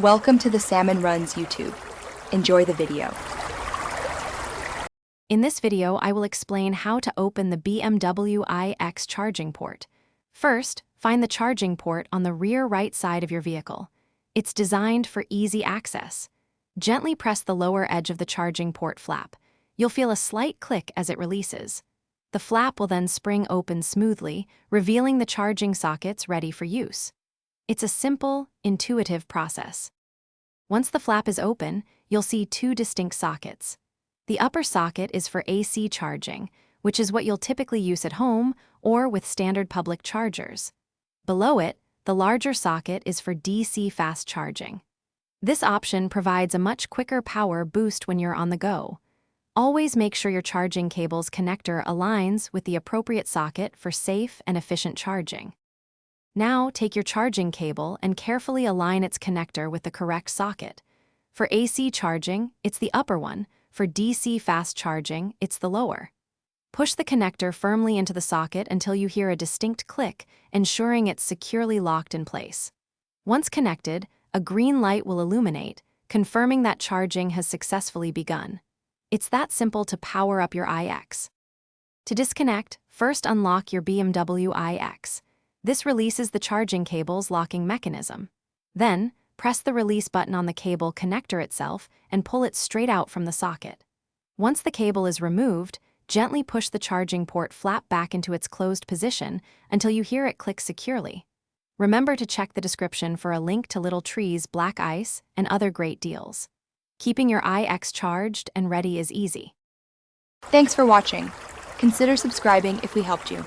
Welcome to the Salmon Runs YouTube. Enjoy the video. In this video, I will explain how to open the BMW iX charging port. First, find the charging port on the rear right side of your vehicle. It's designed for easy access. Gently press the lower edge of the charging port flap. You'll feel a slight click as it releases. The flap will then spring open smoothly, revealing the charging sockets ready for use. It's a simple, intuitive process. Once the flap is open, you'll see two distinct sockets. The upper socket is for AC charging, which is what you'll typically use at home or with standard public chargers. Below it, the larger socket is for DC fast charging. This option provides a much quicker power boost when you're on the go. Always make sure your charging cable's connector aligns with the appropriate socket for safe and efficient charging. Now, take your charging cable and carefully align its connector with the correct socket. For AC charging, it's the upper one. For DC fast charging, it's the lower. Push the connector firmly into the socket until you hear a distinct click, ensuring it's securely locked in place. Once connected, a green light will illuminate, confirming that charging has successfully begun. It's that simple to power up your iX. To disconnect, first unlock your BMW iX. This releases the charging cable's locking mechanism. Then, press the release button on the cable connector itself and pull it straight out from the socket. Once the cable is removed, gently push the charging port flap back into its closed position until you hear it click securely. Remember to check the description for a link to Little Tree's black ice and other great deals. Keeping your iX charged and ready is easy. Thanks for watching. Consider subscribing if we helped you.